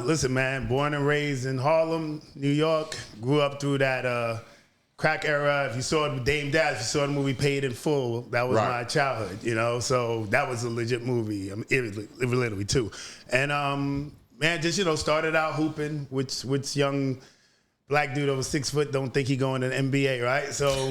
Listen, man, born and raised in Harlem, New York, grew up through that crack era. If you saw Dame Dash, if you saw the movie Paid in Full, that was my childhood, you know? So that was a legit movie, literally too. And, man, just, started out hooping, which young black dude over 6 foot don't think he going to the NBA, right? So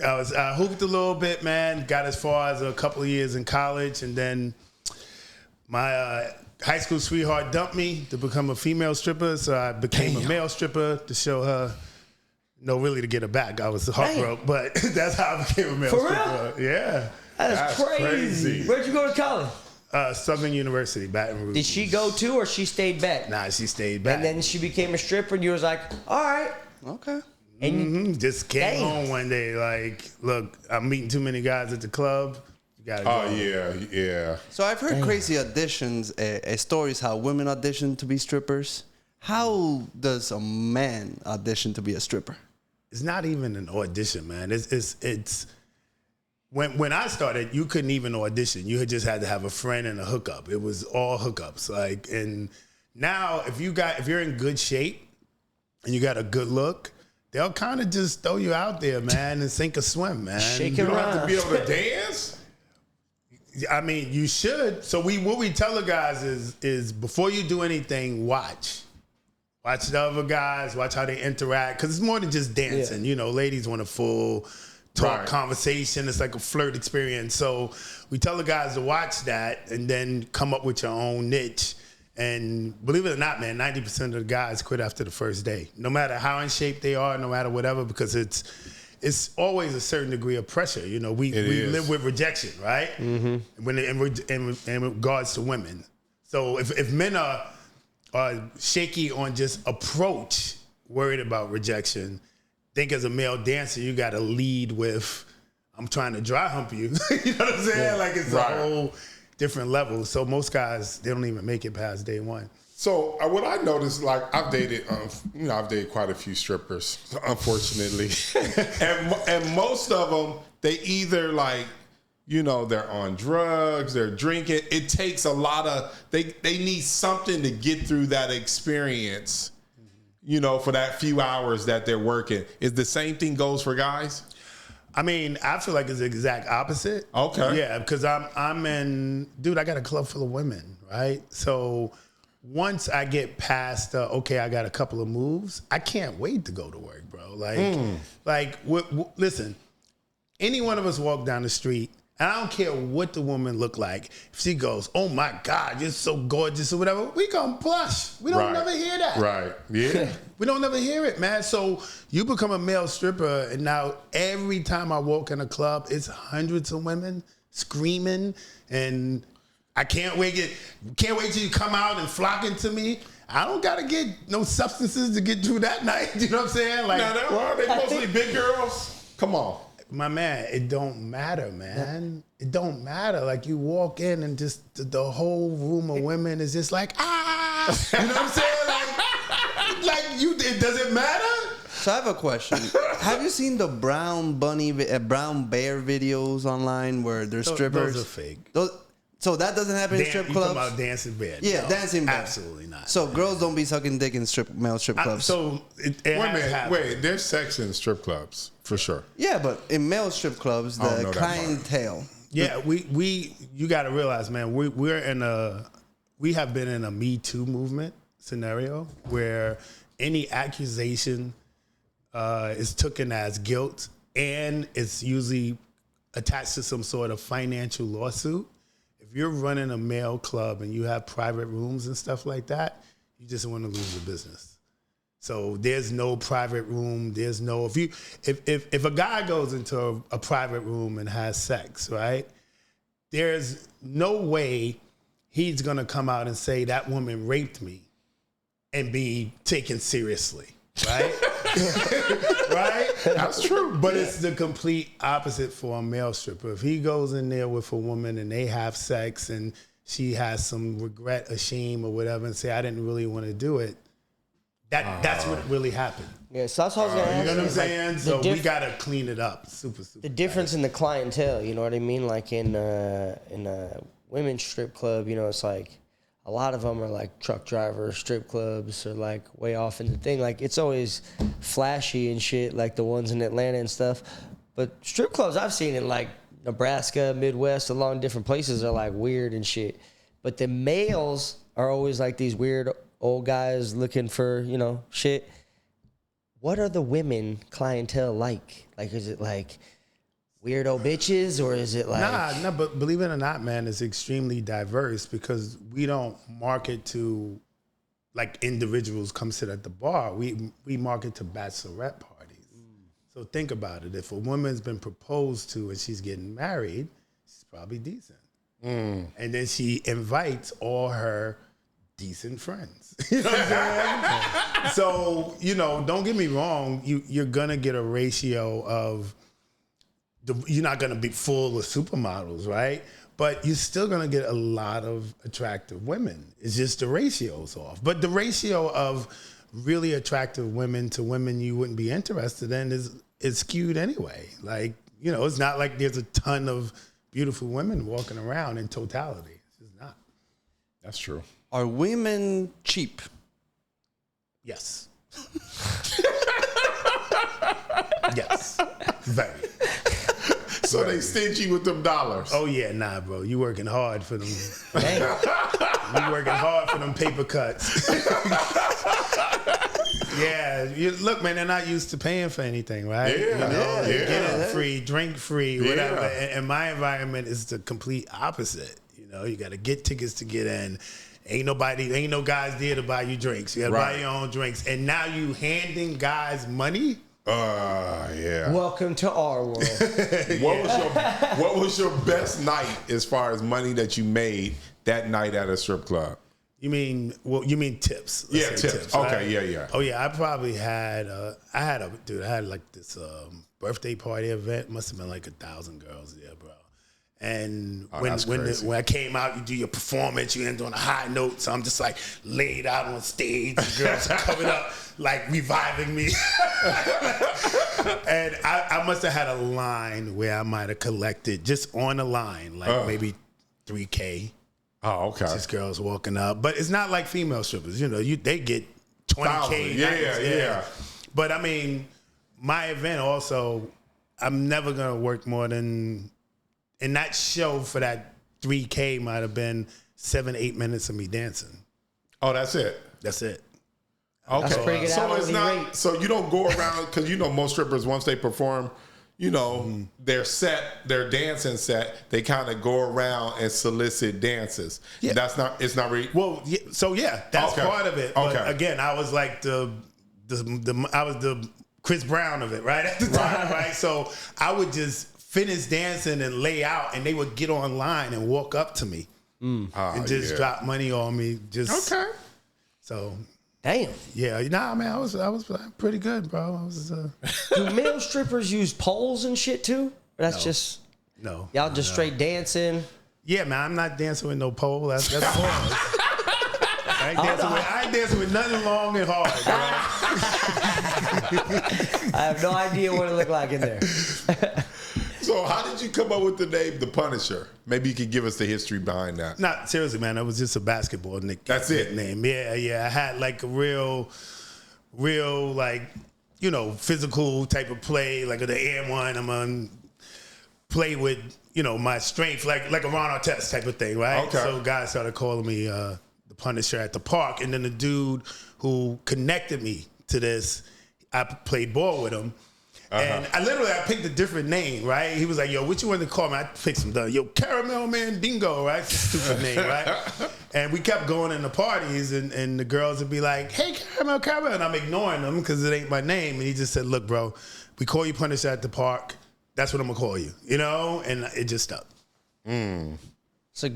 I hooped a little bit, man, got as far as a couple of years in college, and then my high school sweetheart dumped me to become a female stripper, so I became a male stripper to show her, really to get her back. I was heartbroken, but that's how I became a male stripper. Real? Yeah. That's crazy. Where'd you go to college? Southern University, Baton Rouge. Did she go too, or she stayed back? Nah, she stayed back. And then she became a stripper, and you was like, all right. Okay. And just came home one day like, look, I'm meeting too many guys at the club. You gotta go. Oh, yeah. So I've heard crazy auditions, stories how women audition to be strippers. How does a man audition to be a stripper? It's not even an audition, man. It's when I started, you couldn't even audition. You just had to have a friend and a hookup. It was all hookups. And now if you're in good shape and you got a good look, they'll kind of just throw you out there, man, and sink or swim, man. Shake You it don't around. have to be able to dance? I mean, you should. So what we tell the guys is before you do anything, watch. Watch the other guys, watch how they interact. Because it's more than just dancing. Yeah. Ladies want a full talk conversation. It's like a flirt experience. So we tell the guys to watch that and then come up with your own niche. And believe it or not, man, 90% of the guys quit after the first day. No matter how in shape they are, no matter whatever, because it's always a certain degree of pressure. We live with rejection, right? Mm-hmm. In regards to women. So if men are shaky on just approach, worried about rejection, think as a male dancer, you got to lead with, I'm trying to dry hump you. You know what I'm saying? Yeah. Like it's a whole different level. So most guys, they don't even make it past day one. So what I noticed, like I've dated quite a few strippers, unfortunately, and most of them, they either they're on drugs, they're drinking. It takes a lot of, they need something to get through that experience, for that few hours that they're working. Is the same thing goes for guys? I mean, I feel like it's the exact opposite. Okay. Yeah, because I got a club full of women, right? So once I get past, I got a couple of moves, I can't wait to go to work, bro. Listen, any one of us walk down the street, and I don't care what the woman look like. If she goes, oh my God, you're so gorgeous or whatever, we gonna blush. We don't never hear that. Right, yeah. We don't never hear it, man. So you become a male stripper, and now every time I walk in a club, it's hundreds of women screaming, and I can't wait till you come out and flock into me. I don't gotta get no substances to get through that night. You know what I'm saying? They mostly big girls. Come on. My man, it don't matter, man. It don't matter. Like you walk in and just the whole room of women is just like, ah. You know what I'm saying? It doesn't matter. So I have a question. Have you seen the brown bear videos online where there's strippers? Those are fake. So that doesn't happen in strip clubs? You talking about dancing bear? Yeah, no, dancing bear. Absolutely not. So girls don't be sucking dick in male strip clubs. Wait, there's sex in strip clubs for sure. Yeah, but in male strip clubs, the clientele. Yeah, you got to realize, man, we have been in a Me Too movement scenario where any accusation is taken as guilt, and it's usually attached to some sort of financial lawsuit. If you're running a male club and you have private rooms and stuff like that, you just want to lose your business. So there's no private room. There's no, if a guy goes into a private room and has sex, right? There's no way he's going to come out and say that woman raped me and be taken seriously, right? Right? That's true. But it's the complete opposite for a male stripper. If he goes in there with a woman and they have sex and she has some regret or shame or whatever and say, I didn't really want to do it, that's what really happened. Yeah, so that's what I was going to ask. You know what I'm saying? So we got to clean it up. Super. The difference in the clientele, you know what I mean? Like in a women's strip club, it's like a lot of them are like truck drivers, strip clubs, or like way off in the thing. Like it's always flashy and shit, like the ones in Atlanta and stuff. But strip clubs I've seen in like Nebraska, Midwest, along different places are like weird and shit. But the males are always like these weird old guys looking for, you know, shit. What are the women clientele like? Like, is it like weirdo bitches, or is it like... Nah, but believe it or not, man, it's extremely diverse because we don't market to, like, individuals come sit at the bar. We market to bachelorette parties. So think about it. If a woman's been proposed to and she's getting married, she's probably decent. And then she invites all her decent friends. You know what I'm saying? So, you know, don't get me wrong. You're going to get a ratio of... You're not going to be full of supermodels, right? But you're still going to get a lot of attractive women. It's just the ratio's off. But the ratio of really attractive women to women you wouldn't be interested in is skewed anyway. Like, you know, it's not like there's a ton of beautiful women walking around in totality. It's just not. That's true. Are women cheap? Yes. Yes. Very. So they stingy with them dollars. Oh yeah, nah, bro. You working hard for them. You working hard for them paper cuts. Yeah, look, man. They're not used to paying for anything, right? Yeah, you know, yeah. get it free, drink free, whatever. Yeah. And my environment is the complete opposite. You know, you got to get tickets to get in. Ain't no guys there to buy you drinks. You got to buy your own drinks. And now you handing guys money. Yeah. Welcome to our world. What was your best night as far as money that you made that night at a strip club? You mean tips? Let's say tips. Okay, right? yeah. Oh yeah, I probably had I had like this birthday party event. Must have been like 1,000 girls there, bro. And when I came out, you do your performance, you end on a high note. So I'm just like laid out on stage. The girls are coming up, like reviving me. And I must have had a line where I might have collected just on the line, like maybe $3K. Oh, okay. Just girls walking up. But it's not like female strippers. You know, they get $20K. Yeah. But I mean, my event also, I'm never going to work more than... And that show for that $3K might have been 7-8 minutes of me dancing. Oh, that's it? That's it. Okay. That's pretty good So it's hourly not, rate. so you don't go around, because you know most strippers, once they perform, you know, their dancing set, they kind of go around and solicit dances. Yeah. It's not really. Well, yeah, so yeah, that's Okay. part of it. But Okay. again, I was like I was the Chris Brown of it, right? At the time, right? So I would just finish dancing and lay out, and they would get online and walk up to me and just drop money on me. Just Okay. So Damn. yeah, nah, man, I was pretty good, bro. I was Do male strippers use poles and shit too? Or that's just no. y'all just straight dancing. Yeah, man, I'm not dancing with no pole. That's pause. I ain't dancing with nothing long and hard, bro. I have no idea what it looked like in there. So how did you come up with the name The Punisher? Maybe you could give us the history behind that. Not seriously, man. It was just a basketball That's it. Name. Yeah. I had like a real like, you know, physical type of play, like the air one. I'm on play with, you know, my strength, like a Ron Artest type of thing, right? Okay. So guys started calling me the Punisher at the park, and then the dude who connected me to this, I played ball with him. And I picked a different name, right? He was like, yo, what you want to call me? I picked some, yo, Caramel Man Bingo, right? Stupid name, right? And we kept going in the parties, and the girls would be like, hey, Caramel. And I'm ignoring them because it ain't my name. And he just said, look, bro, we call you Punisher at the park. That's what I'm going to call you, you know? And it just stuck. It's a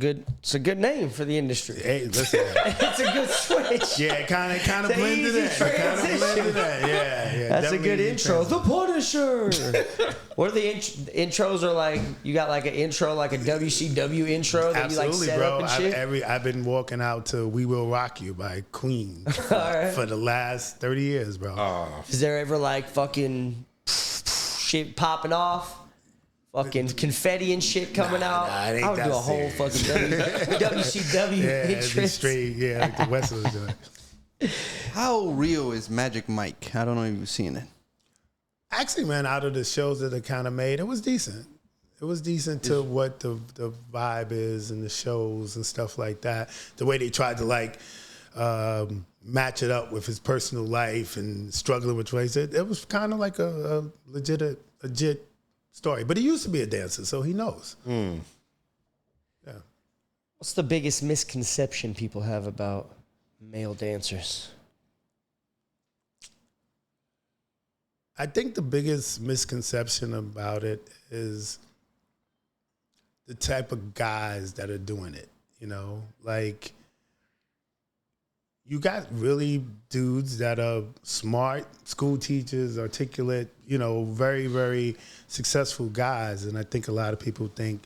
good name for the industry. Hey, listen. It's a good switch. Yeah, it kind of It's an blended easy in. transition. Yeah. That's a good definitely intro. transition. The Punisher. What are the intros? Are like you got like an intro, like a WCW intro that you like Absolutely, set bro. up and shit. I've been walking out to "We Will Rock You" by Queen right. for the last 30 years, bro. Is there ever like fucking shit popping off? fucking confetti and shit coming out. it ain't I would do that a whole serious. fucking WCW Yeah, it'd be entrance. straight. Yeah, like the West was doing. How real is Magic Mike? I don't know if you've seen it. Actually, man, out of the shows that they kind of made, it was decent. It was decent to what the vibe is and the shows and stuff like that. The way they tried to like match it up with his personal life and struggling with ways. It was kind of like a legit story. But he used to be a dancer, so he knows. Yeah. What's the biggest misconception people have about male dancers? I think the biggest misconception about it is the type of guys that are doing it, you know? Like, you got really dudes that are smart, school teachers, articulate, you know, very, very successful guys. And I think a lot of people think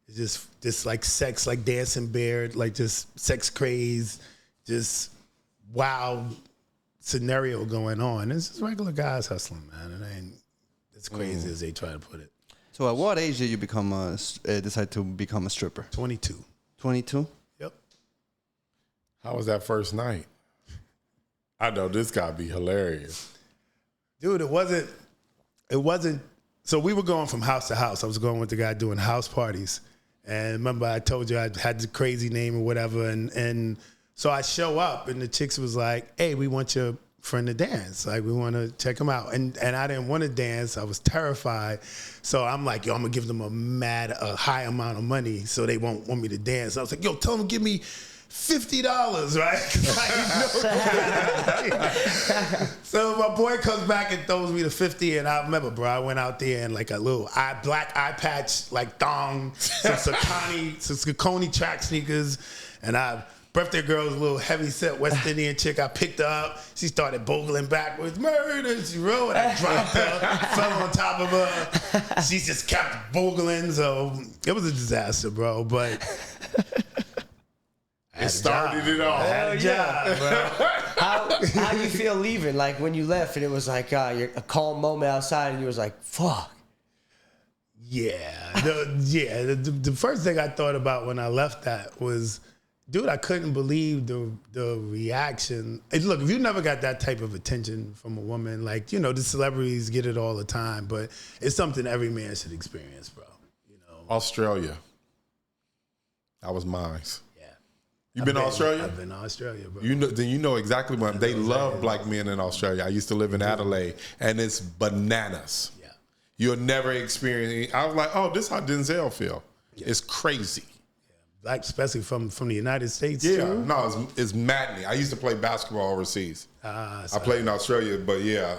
it's just like sex, like dancing bear, like just sex craze, just wild scenario going on. It's just regular guys hustling, man. It ain't as crazy as they try to put it. So at what age did you decide to become a stripper? 22. 22? Yep. How was that first night? I know this gotta be hilarious. Dude, it wasn't, so we were going from house to house. I was going with the guy doing house parties. And remember I told you I had the crazy name or whatever. And so I show up and the chicks was like, hey, we want your friend to dance. Like, we want to check him out. And I didn't want to dance. I was terrified. So I'm like, yo, I'm going to give them a high amount of money so they won't want me to dance. I was like, yo, tell them to give me $50, right? So my boy comes back and throws me the 50, and I remember, bro, I went out there in like a little black eye patch, like thong, some Saucony track sneakers, and birthday girl's a little heavy set West Indian chick. I picked her up. She started bogling backwards. Murder. She rolled. I dropped her, fell on top of her. She just kept bogling. So it was a disaster, bro. But It started it all. Hell yeah, bro. How you feel leaving? Like when you left and it was like a calm moment outside and you was like, fuck. Yeah. The first thing I thought about when I left that was, dude, I couldn't believe the reaction. And look, if you never got that type of attention from a woman, like, you know, the celebrities get it all the time, but it's something every man should experience, bro. You know, Australia. That was mine. yeah. You been to Australia? I've been to Australia, bro. Then you know exactly what they love black men in Australia. I used to live in Adelaide, and it's bananas. Yeah. You'll never experience. I was like, oh, this is how Denzel feel. Yeah. It's crazy. Black, especially from the United States. Yeah, too. no, it's maddening. I used to play basketball overseas. I played in Australia, but yeah.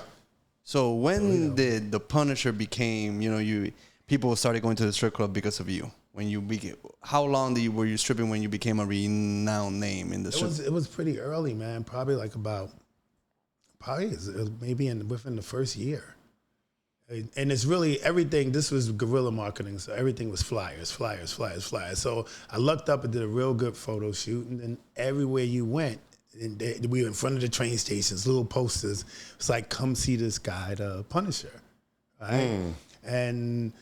So when did the Punisher became, people started going to the strip club because of you? When you how long were you stripping when you became a renowned name in the strip? It was pretty early, man. Probably maybe within the first year. And it's really everything. This was guerrilla marketing, so everything was flyers. So I lucked up and did a real good photo shoot, and then everywhere you went, we were in front of the train stations, little posters. It's like, come see this guy, the Punisher, right? And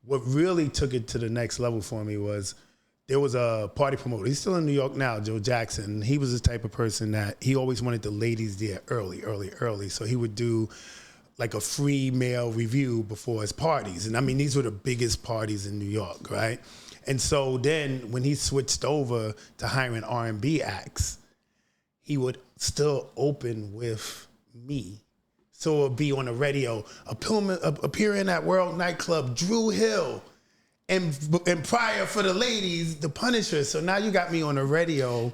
what really took it to the next level for me was there was a party promoter. He's still in New York now, Joe Jackson. He was the type of person that he always wanted the ladies there early. So he would do like a free male review before his parties. And I mean, these were the biggest parties in New York, right? And so then when he switched over to hiring R&B acts, he would still open with me. So it would be on the radio, appearing at World Nightclub, Drew Hill, and prior for the ladies, the Punisher. So now you got me on the radio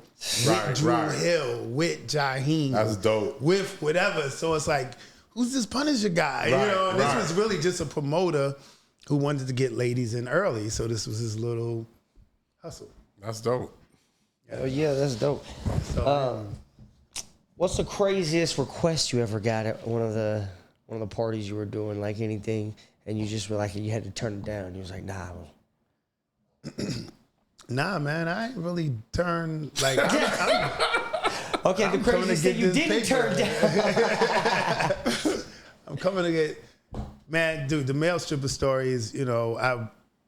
with Drew Hill, with Jaheim. That's dope. With whatever. So it's like, who's this Punisher guy? This was really just a promoter who wanted to get ladies in early. So this was his little hustle. That's dope. Oh yeah, that's dope. So, what's the craziest request you ever got at one of the parties you were doing? Like anything, and you just were like, you had to turn it down. You was like, nah. Nah, man, I ain't really turned like. Okay, the craziest thing you didn't turn down. I'm coming to get, man, dude, the male stripper story is,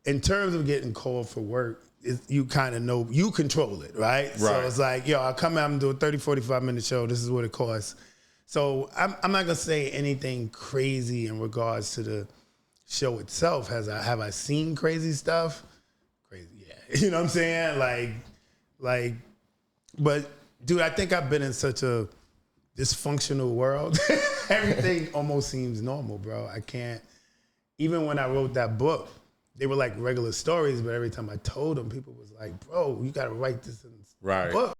in terms of getting called for work, you kind of know, you control it, right? So it's like, yo, I'll come out and do a 30, 45-minute show. This is what it costs. So I'm not going to say anything crazy in regards to the show itself. Have I seen crazy stuff? Crazy, yeah. You know what I'm saying? Like, but dude, I think I've been in such a dysfunctional world. Everything almost seems normal, bro. I can't, even when I wrote that book, they were like regular stories, but every time I told them, people was like, bro, you got to write this in the book.